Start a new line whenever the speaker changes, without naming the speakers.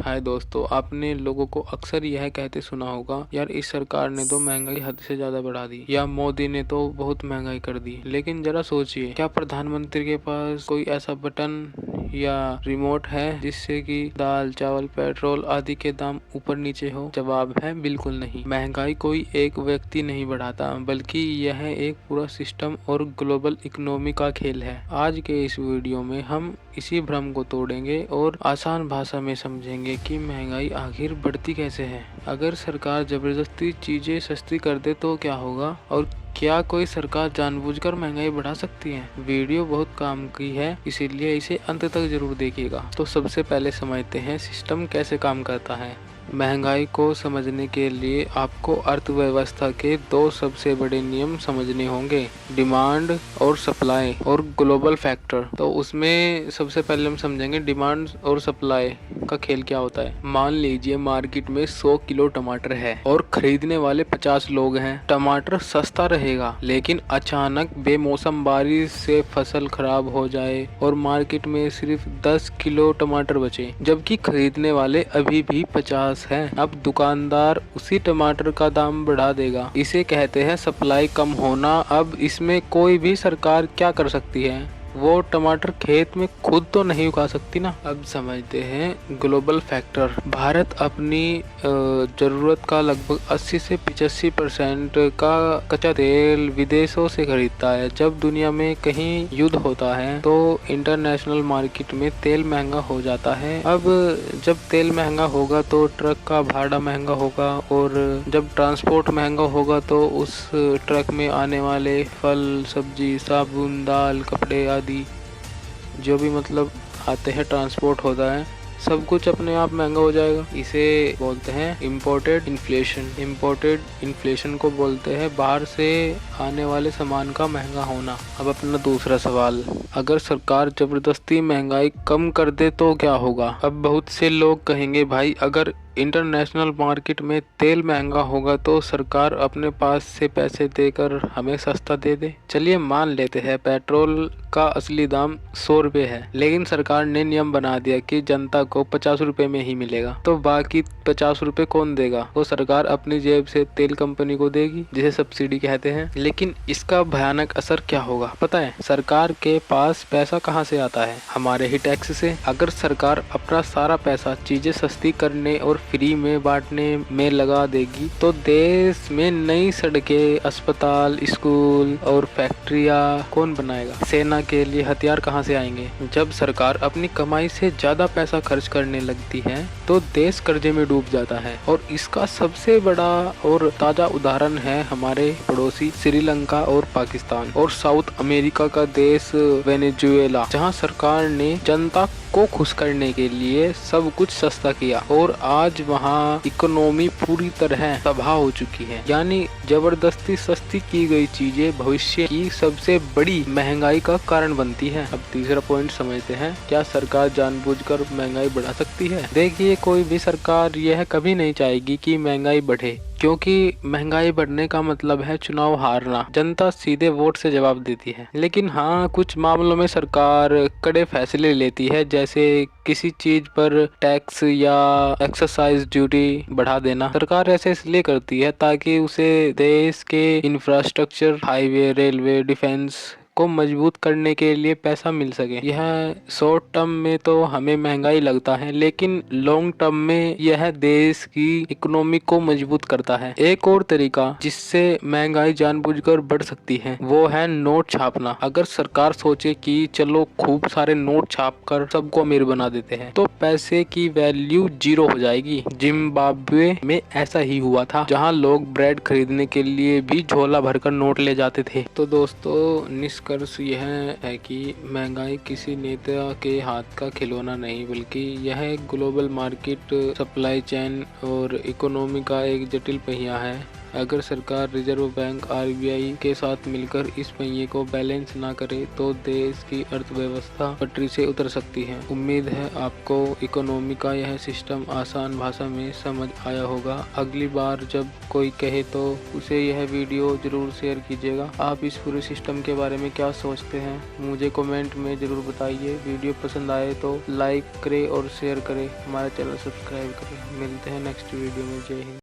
हाय दोस्तों, आपने लोगों को अक्सर यह कहते सुना होगा, यार इस सरकार ने तो महंगाई हद से ज्यादा बढ़ा दी, या मोदी ने तो बहुत महंगाई कर दी। लेकिन जरा सोचिए, क्या प्रधानमंत्री के पास कोई ऐसा बटन या रिमोट है जिससे कि दाल, चावल, पेट्रोल आदि के दाम ऊपर नीचे हो? जवाब है बिल्कुल नहीं। महंगाई कोई एक व्यक्ति नहीं बढ़ाता, बल्कि यह एक पूरा सिस्टम और ग्लोबल इकोनॉमी का खेल है। आज के इस वीडियो में हम इसी भ्रम को तोड़ेंगे और आसान भाषा में समझेंगे कि महंगाई आखिर बढ़ती कैसे है। अगर सरकार जबरदस्ती चीजें सस्ती कर दे तो क्या होगा, और क्या कोई सरकार जानबूझकर महंगाई बढ़ा सकती है? वीडियो बहुत काम की है, इसीलिए इसे अंत तक जरूर देखिएगा। तो सबसे पहले समझते हैं सिस्टम कैसे काम करता है। महंगाई को समझने के लिए आपको अर्थव्यवस्था के दो सबसे बड़े नियम समझने होंगे, डिमांड और सप्लाई और ग्लोबल फैक्टर। तो उसमें सबसे पहले हम समझेंगे डिमांड और सप्लाई का खेल क्या होता है। मान लीजिए मार्केट में 100 किलो टमाटर है और खरीदने वाले 50 लोग हैं। टमाटर सस्ता रहेगा, लेकिन अचानक बेमौसम बारिश से फसल खराब हो जाए और मार्केट में सिर्फ 10 किलो टमाटर बचे, जबकि खरीदने वाले अभी भी 50 है। अब दुकानदार उसी टमाटर का दाम बढ़ा देगा। इसे कहते हैं सप्लाई कम होना। अब इसमें कोई भी सरकार क्या कर सकती है? वो टमाटर खेत में खुद तो नहीं उगा सकती ना। अब समझते हैं ग्लोबल फैक्टर। भारत अपनी जरूरत का लगभग 80 से 85% का कच्चा तेल विदेशों से खरीदता है। जब दुनिया में कहीं युद्ध होता है तो इंटरनेशनल मार्केट में तेल महंगा हो जाता है। अब जब तेल महंगा होगा तो ट्रक का भाड़ा महंगा होगा, और जब ट्रांसपोर्ट महंगा होगा तो उस ट्रक में आने वाले फल, सब्जी, साबुन, दाल, कपड़े आदि जो भी मतलब आते हैं, ट्रांसपोर्ट होता है, सब कुछ अपने आप महंगा हो जाएगा। इसे बोलते हैं इम्पोर्टेड इन्फ्लेशन। इम्पोर्टेड इन्फ्लेशन को बोलते हैं बाहर से आने वाले सामान का महंगा होना। अब अपना दूसरा सवाल, अगर सरकार जबरदस्ती महंगाई कम कर दे तो क्या होगा? अब बहुत से लोग कहेंगे, भाई अगर इंटरनेशनल मार्केट में तेल महंगा होगा तो सरकार अपने पास से पैसे देकर हमें सस्ता दे दे। चलिए मान लेते हैं पेट्रोल का असली दाम 100 रुपए है, लेकिन सरकार ने नियम बना दिया कि जनता को 50 रुपए में ही मिलेगा। तो बाकी 50 रुपए कौन देगा? वो सरकार अपनी जेब से तेल कंपनी को देगी, जिसे सब्सिडी कहते हैं। लेकिन इसका भयानक असर क्या होगा पता है? सरकार के पास पैसा कहाँ से आता है? हमारे ही टैक्स से। अगर सरकार अपना सारा पैसा चीजें सस्ती करने और फ्री में बांटने में लगा देगी तो देश में नई सड़कें, अस्पताल, स्कूल और फैक्ट्रियां कौन बनाएगा? सेना के लिए हथियार कहाँ से आएंगे? जब सरकार अपनी कमाई से ज्यादा पैसा खर्च करने लगती है तो देश कर्जे में डूब जाता है। और इसका सबसे बड़ा और ताजा उदाहरण है हमारे पड़ोसी श्रीलंका और पाकिस्तान और साउथ अमेरिका का देश वेनेजुएला, जहाँ सरकार ने जनता को खुश करने के लिए सब कुछ सस्ता किया और आज वहाँ इकोनॉमी पूरी तरह तबाह हो चुकी है। यानी जबरदस्ती सस्ती की गई चीजें भविष्य की सबसे बड़ी महंगाई का कारण बनती है। अब तीसरा पॉइंट समझते हैं, क्या सरकार जानबूझकर महंगाई बढ़ा सकती है? देखिए, कोई भी सरकार यह कभी नहीं चाहेगी कि महंगाई बढ़े, क्योंकि महंगाई बढ़ने का मतलब है चुनाव हारना। जनता सीधे वोट से जवाब देती है। लेकिन हाँ, कुछ मामलों में सरकार कड़े फैसले लेती है, जैसे किसी चीज पर टैक्स या एक्साइज ड्यूटी बढ़ा देना। सरकार ऐसे इसलिए करती है ताकि उसे देश के इंफ्रास्ट्रक्चर, हाईवे, रेलवे, डिफेंस को मजबूत करने के लिए पैसा मिल सके। यह शॉर्ट टर्म में तो हमें महंगाई लगता है, लेकिन लॉन्ग टर्म में यह देश की इकोनॉमी को मजबूत करता है। एक और तरीका जिससे महंगाई जानबूझकर बढ़ सकती है वो है नोट छापना। अगर सरकार सोचे कि चलो खूब सारे नोट छाप कर सबको अमीर बना देते हैं तो पैसे की वैल्यू 0 हो जाएगी। जिम्बाब्वे में ऐसा ही हुआ था, जहाँ लोग ब्रेड खरीदने के लिए भी झोला भरकर नोट ले जाते थे। तो दोस्तों, निष्कर्ष यह है कि महंगाई किसी नेता के हाथ का खिलौना नहीं, बल्कि यह एक ग्लोबल मार्केट, सप्लाई चेन और इकोनॉमी का एक जटिल पहिया है। अगर सरकार, रिजर्व बैंक, आरबीआई के साथ मिलकर इस पहिए को बैलेंस ना करे तो देश की अर्थव्यवस्था पटरी से उतर सकती है। उम्मीद है आपको इकोनॉमी का यह सिस्टम आसान भाषा में समझ आया होगा। अगली बार जब कोई कहे तो उसे यह वीडियो जरूर शेयर कीजिएगा। आप इस पूरे सिस्टम के बारे में क्या सोचते हैं मुझे कमेंट में ज़रूर बताइए। वीडियो पसंद आए तो लाइक करें और शेयर करें, हमारा चैनल सब्सक्राइब करें। मिलते हैं नेक्स्ट वीडियो में। जय हिंद।